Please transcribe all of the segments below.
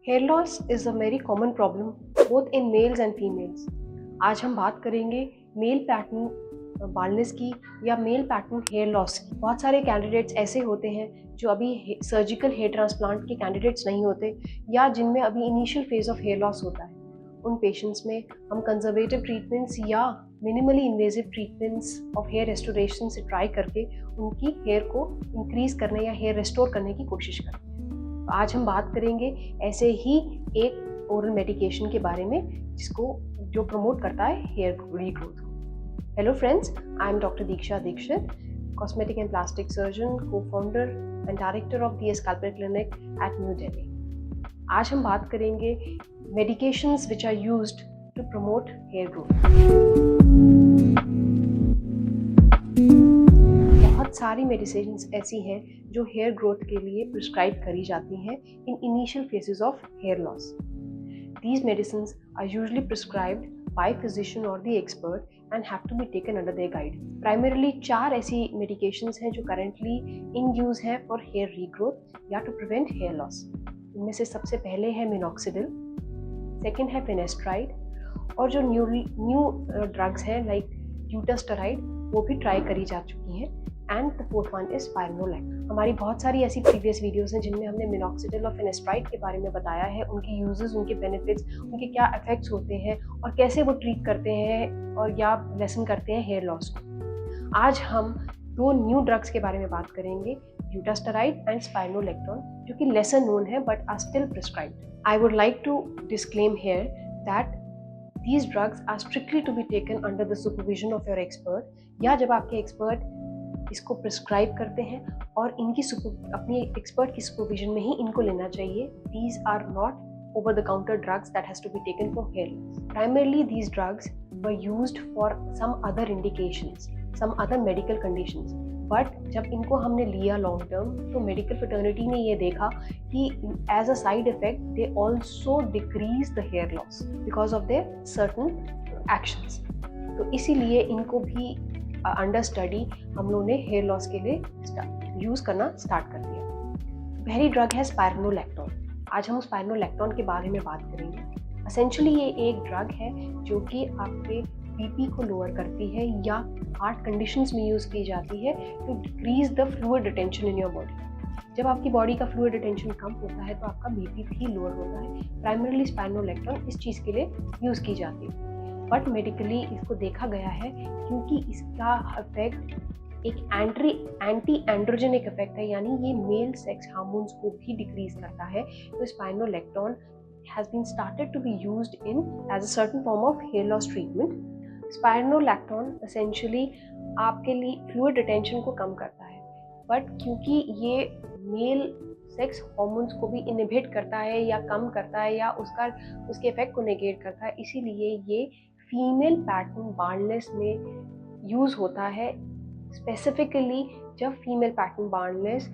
Hair loss is a very common problem both in males and females. आज हम बात करेंगे मेल पैटर्न बाल्डनेस की या मेल पैटर्न हेयर लॉस की। बहुत सारे कैंडिडेट्स ऐसे होते हैं जो अभी सर्जिकल हेयर ट्रांसप्लांट के कैंडिडेट्स नहीं होते या जिनमें अभी initial phase of hair loss होता है। उन पेशेंट्स में हम कंजर्वेटिव ट्रीटमेंट्स या minimally invasive treatments of hair restoration से ट्राई करके उनकी हेयर को इंक्रीज करने या हेयर रेस्टोर करने की कोशिश करते हैं। तो आज हम बात करेंगे ऐसे ही एक ओरल मेडिकेशन के बारे में जो प्रमोट करता है हेयर रीग्रोथ को। Hello friends, I am doctor Diksha Dixit, cosmetic and plastic surgeon, co-founder and director of the scalper clinic at New Delhi. आज हम बात करेंगे medications which are used to promote hair growth. बहुत सारी मेडिसिन्स ऐसी हैं जो हेयर ग्रोथ के लिए प्रिस्क्राइब करी जाती हैं in initial phases of hair loss. These medicines are usually prescribed by physician or the expert and have to be taken under their guidance. Primarily 4 ऐसी medications हैं जो currently in use हैं for hair regrowth या to prevent hair loss. इनमें से सबसे पहले है minoxidil, second है finasteride और जो न्यू drugs हैं like dutasteride वो भी ट्राई करी जा चुकी हैं and the fourth one is spironolactone. हमारी बहुत सारी ऐसी प्रीवियस वीडियोस हैं जिनमें हमने मिनॉक्सिडिल और फिनेस्ट्राइड के बारे में बताया है, उनके यूजेस, उनके बेनिफिट्स, उनके क्या इफेक्ट्स होते हैं और कैसे वो ट्रीट करते हैं और या लेसन करते हैं हेयर लॉस को। आज हम 2 न्यू ड्रग्स के बारे में बात करेंगे, ड्यूटास्टेराइड एंड स्पाइरोनोलैक्टोन, जो कि लेसर नोन है but are still prescribed. I would like to disclaim here that these drugs are strictly to be taken under the supervision of your expert, या जब आपके एक्सपर्ट इसको प्रिस्क्राइब करते हैं और इनकी अपनी एक्सपर्ट की सुपरविजन में ही इनको लेना चाहिए। These are not over the counter drugs that has to be taken for hair loss. Primarily these drugs were used for some other indications, some other medical conditions. But जब इनको हमने लिया long term तो medical fraternity ने ये देखा कि as a side effect they also decrease the hair loss because of their certain actions. तो इसीलिए इनको भी अंडर स्टडी हम लोगों ने हेयर लॉस के लिए यूज़ करना स्टार्ट कर दिया। पहली ड्रग है स्पाइरोनोलैक्टोन। आज हम स्पाइरोनोलैक्टोन के बारे में बात करेंगे। एसेंशियली ये एक ड्रग है जो कि आपके बीपी को लोअर करती है या हार्ट कंडीशंस में यूज़ की जाती है to decrease the fluid retention in your body. जब आपकी बॉडी का फ्लूइड रिटेंशन कम होता है तो आपका बीपी भी लोअर होता है। प्राइमरीली स्पाइरोनोलैक्टोन इस चीज़ के लिए यूज़ की जाती है, बट मेडिकली इसको देखा गया है क्योंकि इसका इफेक्ट एक एंटी एंड्रोजेनिक इफेक्ट है, यानी ये मेल सेक्स हार्मोन्स को भी डिक्रीज करता है। तो spironolactone has been started to be used in as a certain form of hair loss treatment. Spironolactone essentially आपके लिए फ्लूइड रिटेंशन को कम करता है, बट क्योंकि ये मेल सेक्स हार्मोन्स को भी इनहिबिट करता है या कम करता है या उसके इफेक्ट को नेगेट करता है, इसीलिए ये फीमेल पैटर्न बाल्डनेस में यूज़ होता है। स्पेसिफिकली जब female pattern baldness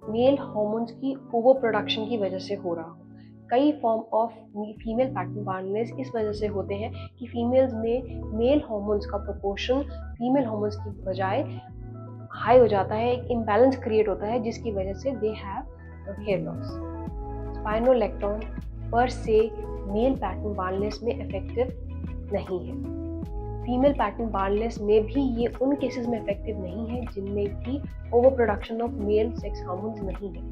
male hormones की ओवर प्रोडक्शन की वजह से हो रहा हो। कई form of female pattern baldness इस वजह से होते हैं कि फीमेल्स में मेल हार्मोन्स का प्रोपोर्शन फीमेल हार्मोन्स की बजाय हाई हो जाता है, एक इम्बैलेंस क्रिएट होता है जिसकी वजह से they have hair loss. Spironolactone per se male pattern baldness में इफेक्टिव नहीं है। फीमेल पैटर्न बाल्डनेस में भी ये उन केसेस में इफेक्टिव नहीं है जिनमें कि over production of male sex hormones नहीं है,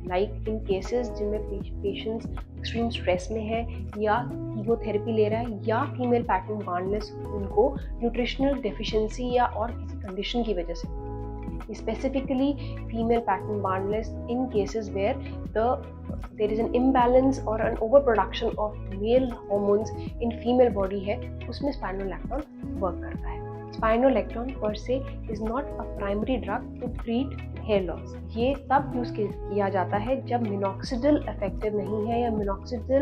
लाइक इन केसेस जिनमें पेशेंट्स एक्सट्रीम स्ट्रेस में है या कीमोथेरेपी ले रहा है या फीमेल पैटर्न बाल्डनेस उनको न्यूट्रिशनल डेफिशिएंसी या और किसी कंडीशन की वजह से। Specifically female pattern baldness in cases where there is an imbalance or an overproduction of male hormones in female body है, उसमें स्पाइरोनोलैक्टोन वर्क करता है। स्पाइरोनोलैक्टोन पर से is not a primary drug to treat hair loss. ये तब use किया जाता है जब मिनॉक्सिडिल इफेक्टिव नहीं है या मिनॉक्सिडिल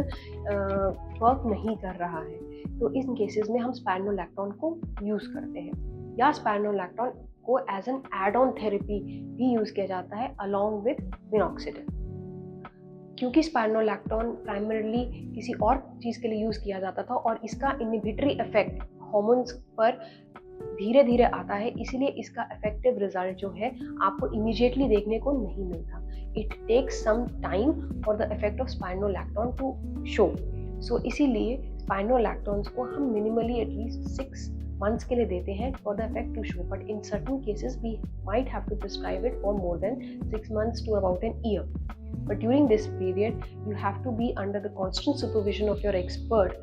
वर्क नहीं कर रहा है, तो इन केसेस में हम स्पाइरोनोलैक्टोन को यूज़ करते हैं या स्पाइरोनोलैक्टोन को as an add on therapy भी यूज़ किया जाता है अलॉन्ग विद मिनॉक्सिडिल। क्योंकि स्पाइरोनोलैक्टोन प्राइमरीली किसी और चीज़ के लिए यूज़ किया जाता था और इसका इनहिबिटरी इफेक्ट हार्मोन्स पर धीरे धीरे आता है, इसीलिए इसका इफेक्टिव रिजल्ट जो है आपको इमीडिएटली देखने को नहीं मिलता. It takes some time for the effect of spironolactone to show. So इसीलिए स्पाइनोलैक्टोन्स को हम मिनिमली एटलीस्ट 6 months के लिए देते हैं for the effect to show, but in certain cases we might have to prescribe it for more than 6 months to about an year. But during this period you have to be under the constant supervision of your expert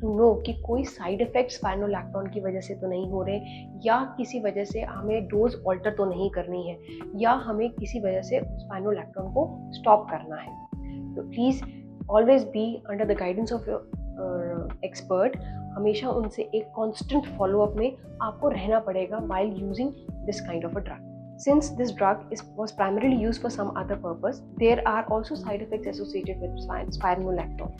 to know कि कोई side effect spironolactone की वजह से तो नहीं हो रहे, या किसी वजह से हमें डोज ऑल्टर तो नहीं करनी है, या हमें किसी वजह से स्पाइनोलैक्टोन को स्टॉप करना है. तो please always be under the guidance of your expert. हमेशा उनसे एक कांस्टेंट फॉलोअप में आपको रहना पड़ेगा while using this kind of a drug. Since this drug was primarily used for some other purpose, there are also side effects associated with spironolactone.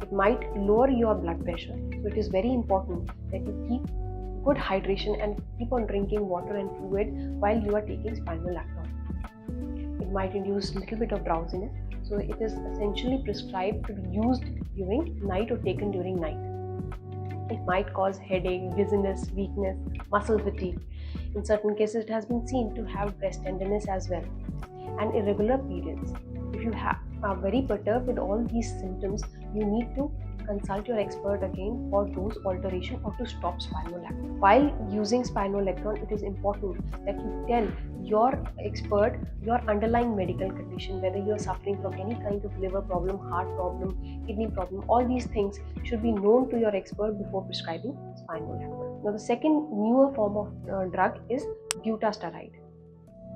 It might lower your blood pressure, so it is very important that you keep good hydration and keep on drinking water and fluid while you are taking spironolactone. It might induce a little bit of drowsiness, so it is essentially prescribed to be used during night or taken during night. It might cause headache, dizziness, weakness, muscle fatigue. In certain cases, it has been seen to have breast tenderness as well, and irregular periods. If you are very perturbed with all these symptoms, you need to consult your expert again for dose alteration or to stop spironolactone. While using spironolactone, it is important that you tell your expert your underlying medical condition, whether you are suffering from any kind of liver problem, heart problem, kidney problem. All these things should be known to your expert before prescribing spironolactone. Now, the second newer form of drug is dutasteride.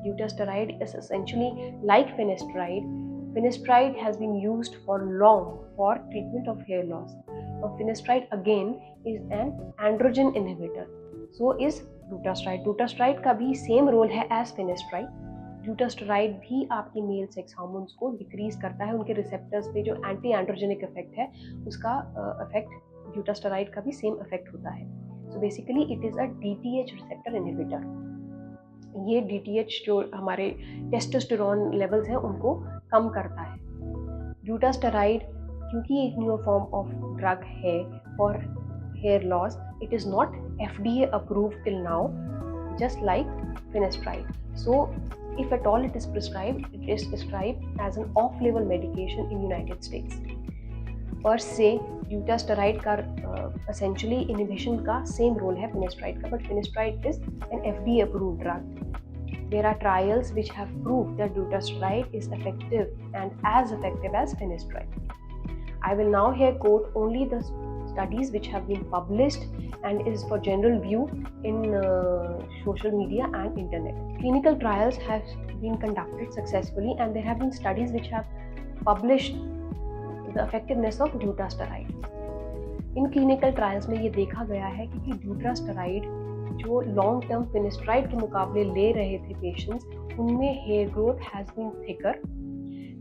Dutasteride is essentially like finasteride. Finasteride has been used for long for treatment of hair loss. Now, finasteride again is an androgen inhibitor. So is dutasteride. Dutasteride का भी same role है as finasteride. Dutasteride भी आपकी mail sex hormones को decrease करता है, उनके receptors पे जो एंटी एंड्रोजेनिक इफेक्ट है उसका इफेक्ट ड्यूटास्टेरॉइड का भी सेम इफेक्ट होता है. So basically it is a DTH receptor inhibitor. ये DTH जो हमारे टेस्टोस्टेरोन लेवल्स हैं उनको कम करता है. ड्यूटास्टेरॉइड क्योंकि एक न्यू फॉर्म ऑफ ड्रग है for hair loss, it is not FDA approved till now, just like finasteride. So if at all it is prescribed, it is prescribed as an off-label medication in United States. Per se dutasteride का essentially inhibition का same role है finasteride का, but finasteride is an FDA approved drug. There are trials which have proved that dutasteride is effective and as effective as finasteride. I will now here quote only the studies which have been published and is for general view in social media and internet. Clinical trials have been conducted successfully and there have been studies which have published the effectiveness of dutasteride. In clinical trials में ये देखा गया है कि dutasteride जो long term finasteride के मुकाबले ले रहे थे patients, उनमें hair growth has been thicker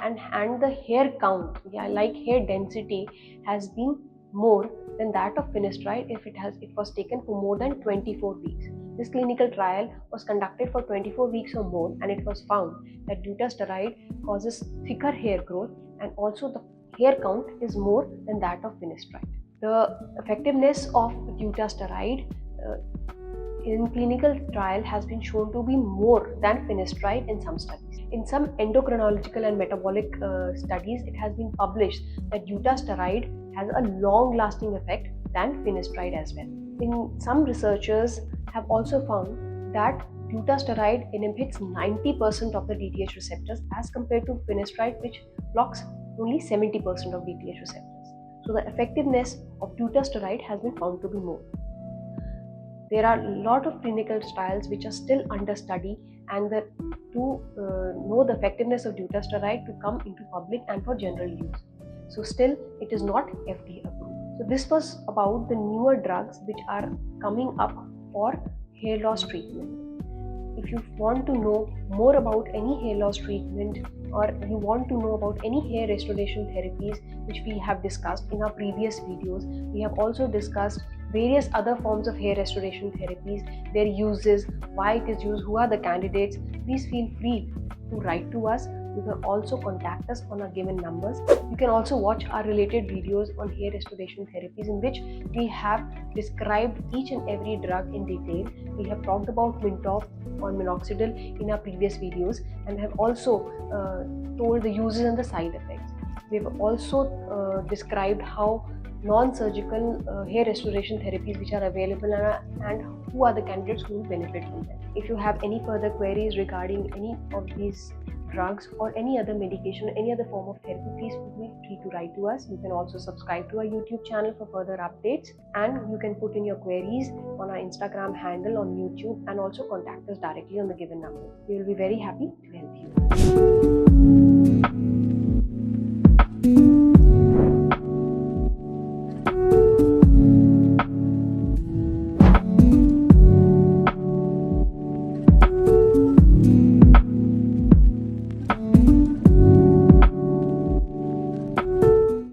and the hair count, like hair density has been more than that of finasteride if it was taken for more than 24 weeks. This clinical trial was conducted for 24 weeks or more, and it was found that dutasteride causes thicker hair growth and also the hair count is more than that of finasteride. The effectiveness of dutasteride in clinical trial has been shown to be more than finasteride in some studies. In some endocrinological and metabolic studies, it has been published that dutasteride has a long-lasting effect than finasteride as well. In some researchers have also found that dutasteride inhibits 90% of the DTH receptors as compared to finasteride, which blocks only 70% of DTH receptors. So the effectiveness of dutasteride has been found to be more. There are a lot of clinical trials which are still under study, and to know the effectiveness of dutasteride to come into public and for general use. So still it is not FDA approved. So this was about the newer drugs which are coming up for hair loss treatment. If you want to know more about any hair loss treatment, or you want to know about any hair restoration therapies which we have discussed in our previous videos, we have also discussed various other forms of hair restoration therapies, their uses, why it is used, who are the candidates. Please feel free to write to us you can also contact us on our given numbers. You can also watch our related videos on hair restoration therapies, in which we have described each and every drug in detail. We have talked about Mintoff or minoxidil in our previous videos, and have also told the uses and the side effects. We have also described how non-surgical hair restoration therapies which are available, and who are the candidates who will benefit from them. If you have any further queries regarding any of these drugs or any other medication or any other form of therapy, please feel free to write to us. You can also subscribe to our YouTube channel for further updates, and you can put in your queries on our Instagram handle, on YouTube, and also contact us directly on the given number. We will be very happy to help you.